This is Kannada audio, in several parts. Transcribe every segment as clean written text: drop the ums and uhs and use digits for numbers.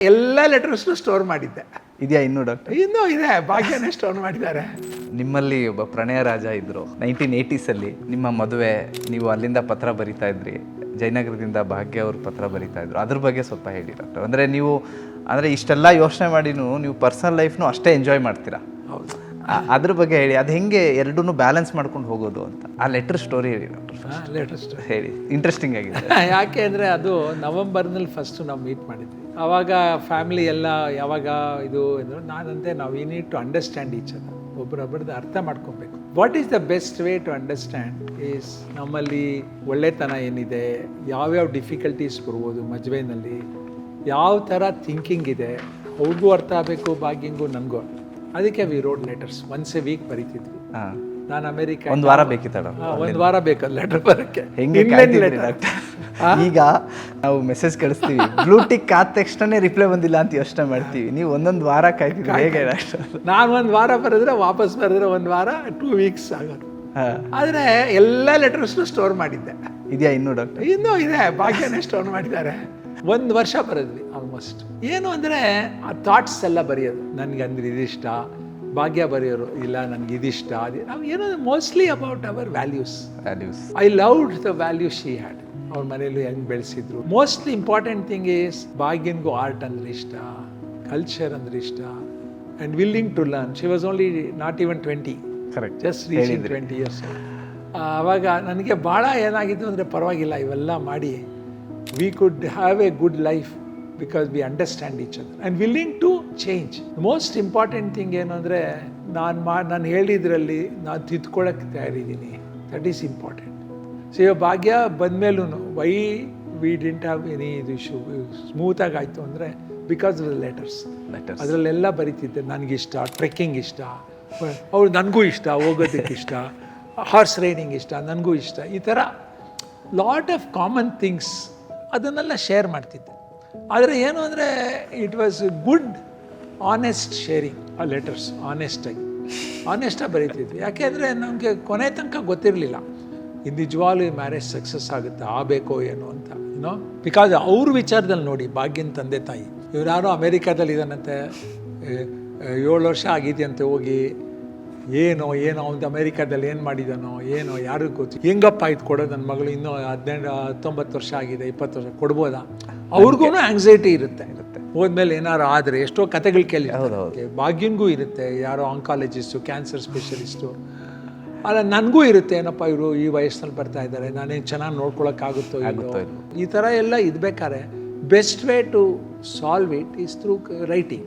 ಎಲ್ಲ ಲೆಟರ್ಸ್ನು ಸ್ಟೋರ್ ಮಾಡಿದ್ದೆ. ಇದೆಯಾ ಇನ್ನೂ ಡಾಕ್ಟರ್? ಇನ್ನೂ ಇದೆ, ಭಾಗ್ಯನೇ ಸ್ಟೋರ್ ಮಾಡಿದ್ದಾರೆ. ನಿಮ್ಮಲ್ಲಿ ಒಬ್ಬ ಪ್ರಣಯ ರಾಜ ಇದ್ದರು 1980s ನಿಮ್ಮ ಮದುವೆ, ನೀವು ಅಲ್ಲಿಂದ ಪತ್ರ ಬರಿತಾ ಇದ್ರಿ, ಜಯನಗರದಿಂದ ಭಾಗ್ಯ ಅವರು ಪತ್ರ ಬರಿತಾ ಇದ್ರು. ಅದ್ರ ಬಗ್ಗೆ ಸ್ವಲ್ಪ ಹೇಳಿ ಡಾಕ್ಟರ್. ಅಂದರೆ ನೀವು ಇಷ್ಟೆಲ್ಲ ಯೋಚನೆ ಮಾಡಿನೂ ನೀವು ಪರ್ಸನಲ್ ಲೈಫ್ನು ಅಷ್ಟೇ ಎಂಜಾಯ್ ಮಾಡ್ತೀರಾ. ಹೌದು, ಅದ್ರ ಬಗ್ಗೆ ಹೇಳಿ, ಅದು ಹೆಂಗೆ ಎರಡನ್ನೂ ಬ್ಯಾಲೆನ್ಸ್ ಮಾಡ್ಕೊಂಡು ಹೋಗೋದು ಅಂತ. ಆ ಲೆಟರ್ ಸ್ಟೋರಿ ಹೇಳಿ ಡಾಕ್ಟರ್. ಲೆಟರ್ ಸ್ಟೋರಿ ಹೇಳಿ, ಇಂಟ್ರೆಸ್ಟಿಂಗ್ ಆಗಿದೆ. ಯಾಕೆ ಅಂದರೆ ಅದು ನವೆಂಬರ್ನಲ್ಲಿ ಫಸ್ಟು ನಾವು ಮೀಟ್ ಮಾಡಿದ್ವಿ. ಆವಾಗ ಫ್ಯಾಮಿಲಿ ಎಲ್ಲ ಯಾವಾಗ ಇದು ಅಂದರು, ನಾನಂತೆ ನಾವು we need to understand each other, ಒಬ್ಬರೊಬ್ಬರದ್ದು ಅರ್ಥ ಮಾಡ್ಕೊಬೇಕು. What is the best way to understand is, ನಮ್ಮಲ್ಲಿ ಒಳ್ಳೆತನ ಏನಿದೆ, ಯಾವ್ಯಾವ ಡಿಫಿಕಲ್ಟೀಸ್ ಬರ್ಬೋದು ಮದುವೆನಲ್ಲಿ, ಯಾವ ಥರ ಥಿಂಕಿಂಗ್ ಇದೆ, ಅವ್ರಿಗೂ ಅರ್ಥ ಆಗಬೇಕು, ಭಾಗ್ಯಂಗೂ ನನಗೂ. ಅದಕ್ಕೆ we wrote letters once a week ಬರೀತಿದ್ವಿ. ನಾನು ಅಮೆರಿಕ ಒಂದು ವಾರ ಬೇಕಿತ್ತಲ್ಲ, ಒಂದು ವಾರ ಬೇಕಲ್ಲ ಲೆಟರ್ ಬರೋಕ್ಕೆ. ಹೆಂಗೆ ಈಗ ನಾವು ಮೆಸೇಜ್ ಕಳಿಸ್ತೀವಿ, ಬ್ಲೂ ಟಿಕ್ ಆದ ತಕ್ಷಣ ರಿಪ್ಲೈ ಬಂದಿಲ್ಲ ಅಂತ ಯೋಚನೆ ಮಾಡ್ತೀವಿ. ನೀವು ಒಂದೊಂದು ವಾರ ಕಾಯ್ತೀವಿ. ಹೇಗೆ ಡಾಕ್ಟರ್? ನಾನು ಒಂದು ವಾರ ಬರೆದ್ರೆ ವಾಪಸ್ ಬರೆದ್ರೆ ಒಂದು ವಾರ 2 weeks ಆಗೋದು. ಆದರೆ ಎಲ್ಲ ಲೆಟರ್ಸ್ನು ಸ್ಟೋರ್ ಮಾಡಿದ್ದೆ. ಇದೆಯಾ ಇನ್ನೂ ಡಾಕ್ಟರ್? ಇನ್ನೂ ಇದೆ, ಭಾಗ್ಯನೇ ಸ್ಟೋರ್ ಮಾಡಿದ್ದಾರೆ. 1 ವರ್ಷ ಬರೆದ್ವಿ ಆಲ್ಮೋಸ್ಟ್. ಏನು ಅಂದರೆ ಆ ಥಾಟ್ಸ್ ಎಲ್ಲ ಬರೆಯೋದು. ನನಗೆ ಅಂದ್ರೆ ಇದಿಷ್ಟ, ಭಾಗ್ಯ ಬರೆಯೋರು ಇಲ್ಲ ನನಗೆ ಇದಿಷ್ಟ. ಅದೇ ನಾವು ಏನೋ mostly about our values. I loved the values she had. ಅವ್ರ ಮನೇಲಿ ಹೆಂಗೆ ಬೆಳೆಸಿದ್ರು. ಮೋಸ್ಟ್ಲಿ ಇಂಪಾರ್ಟೆಂಟ್ ಥಿಂಗ್ ಈಸ್, ಭಾಗ್ಯನ್ಗೂ ಆರ್ಟ್ ಅಂದ್ರೆ ಇಷ್ಟ, ಕಲ್ಚರ್ ಅಂದ್ರೆ ಇಷ್ಟ, and willing to learn. She was only not even 20, correct, just reaching 20 years. ಆವಾಗ ನನಗೆ ಭಾಳ ಏನಾಗಿತ್ತು ಅಂದರೆ, ಪರವಾಗಿಲ್ಲ ಇವೆಲ್ಲ ಮಾಡಿ we could have a good life because we understand each other and willing to change. The most important thing ಏನು ಅಂದರೆ, ನಾನು ಹೇಳಿದ್ರಲ್ಲಿ ನಾನು ತಿದ್ಕೊಳ್ಳೋಕ್ಕೆ ತಯಾರಿದ್ದೀನಿ. That is important. ಸೊ ಇವಾಗ ಭಾಗ್ಯ ಬಂದಮೇಲೂ why we didn't have any ಇದು ಇಶ್ಯೂ, ಸ್ಮೂತಾಗಿ ಆಯಿತು ಅಂದರೆ ಬಿಕಾಸ್ ಆಫ್ ದ ಲೆಟರ್ಸ್. ಅದರಲ್ಲೆಲ್ಲ ಬರೀತಿದ್ದೆ. ನನಗಿಷ್ಟ ಟ್ರೆಕ್ಕಿಂಗ್ ಇಷ್ಟ, ಅವ್ರು ನನಗೂ ಇಷ್ಟ, ಹೋಗೋದಕ್ಕೆ ಇಷ್ಟ, ಹಾರ್ಸ್ ರೈಡಿಂಗ್ ಇಷ್ಟ, ನನಗೂ ಇಷ್ಟ. ಈ ಥರ ಲಾಟ್ ಆಫ್ ಕಾಮನ್ ಥಿಂಗ್ಸ್ ಅದನ್ನೆಲ್ಲ ಶೇರ್ ಮಾಡ್ತಿದ್ದೆ. ಆದರೆ ಏನು ಅಂದರೆ, it was good honest sharing. ಆ ಲೆಟರ್ಸ್ ಆನೆಸ್ಟಾಗಿ ಬರೀತಿದ್ವಿ. ಯಾಕೆಂದರೆ ನಮಗೆ ಕೊನೆ ತನಕ ಗೊತ್ತಿರಲಿಲ್ಲ ನಿಜವಾಗ್ಲೂ ಮ್ಯಾರೇಜ್ ಸಕ್ಸಸ್ ಆಗುತ್ತೆ, ಆಗಬೇಕೋ ಏನೋ ಅಂತ, ಏನೋ. ಬಿಕಾಸ್ ಅವ್ರ ವಿಚಾರದಲ್ಲಿ ನೋಡಿ, ಭಾಗ್ಯನ ತಂದೆ ತಾಯಿ ಇವ್ರು ಯಾರೋ ಅಮೇರಿಕಾದಲ್ಲಿ ಇದ್ದಾನಂತೆ, 7 ವರ್ಷ ಆಗಿದೆಯಂತೆ ಹೋಗಿ. ಏನೋ ಅವ್ನು ಅಮೇರಿಕಾದಲ್ಲಿ ಏನು ಮಾಡಿದಾನೋ ಏನೋ, ಯಾರಿಗೂ ಗೊತ್ತು. ಹೆಂಗಪ್ಪ ಇದು ಕೊಡೋದು, ನನ್ನ ಮಗಳು ಇನ್ನೂ 19 ವರ್ಷ ಆಗಿದೆ, 20 ವರ್ಷ ಕೊಡ್ಬೋದಾ? ಅವ್ರಿಗೂ ಆಂಗ್ಸೈಟಿ ಇರುತ್ತೆ ಹೋದ್ಮೇಲೆ ಏನಾರು ಆದರೆ. ಎಷ್ಟೋ ಕತೆಗಳು ಕೇಳಿ, ಭಾಗ್ಯನಿಗೂ ಇರುತ್ತೆ, ಯಾರೋ ಆಂಕಾಲಜಿಸ್ಟು, ಕ್ಯಾನ್ಸರ್ ಸ್ಪೆಷಲಿಸ್ಟು. ಅಲ್ಲ, ನನಗೂ ಇರುತ್ತೆ, ಏನಪ್ಪ ಇವರು ಈ ವಯಸ್ಸಿನಲ್ಲಿ ಬರ್ತಾ ಇದ್ದಾರೆ, ನಾನೇನು ಚೆನ್ನಾಗಿ ನೋಡ್ಕೊಳಕ್ಕಾಗುತ್ತೋ ಇಲ್ಲೋ. ಈ ಥರ ಎಲ್ಲ ಇದ್ಬೇಕಾದ್ರೆ best way to solve it is through writing.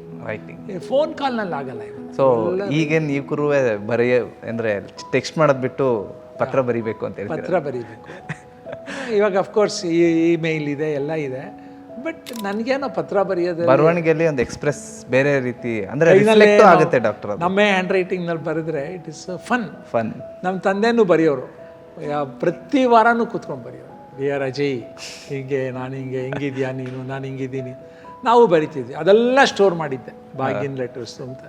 Phone ಕಾಲ್ನಲ್ಲಿ ಆಗಲ್ಲ. ಸೊ ಈಗೇನು ನೀವು ಕುರುವೆ ಅಂದರೆ ಟೆಕ್ಸ್ಟ್ ಮಾಡೋದು ಬಿಟ್ಟು ಪತ್ರ ಬರೀಬೇಕು ಅಂತ ಹೇಳಿ, ಪತ್ರ ಬರೀಬೇಕು. ಇವಾಗ ಅಫ್ಕೋರ್ಸ್ ಇಮೇಲ್ ಇದೆ, ಎಲ್ಲ ಇದೆ. ಬಟ್ ನನಗೇನೋ ಪತ್ರ ಬರೆಯೋದು, ಬರವಣಿಗೆಯಲ್ಲಿ ಒಂದು ಎಕ್ಸ್ಪ್ರೆಸ್ ಬೇರೆ ರೀತಿ ಅಂದರೆ ಆಗುತ್ತೆ ಡಾಕ್ಟರ್. ನಮ್ಮೇ ಹ್ಯಾಂಡ್ ರೈಟಿಂಗ್ನಲ್ಲಿ ಬರೆದ್ರೆ ಇಟ್ ಇಸ್ ಫನ್. ನಮ್ಮ ತಂದೆನೂ ಬರೆಯೋರು, ಪ್ರತಿ ವಾರನೂ ಕೂತ್ಕೊಂಡು ಬರೆಯೋರು. ಡಿಯರ್ ಅಜಯ್, ಹೀಗೆ ನಾನು ಹೆಂಗಿದ್ಯಾ ನೀನು, ನಾನು ಹಿಂಗಿದ್ದೀನಿ. ನಾವು ಬರಿತಿದ್ವಿ. ಅದೆಲ್ಲ ಸ್ಟೋರ್ ಮಾಡಿದ್ದೆ, ಭಾಗ್ಯನ ಲೆಟರ್ಸ್ ಅಂತ.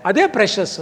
ಅದೇ ಪ್ರೆಷಸ್.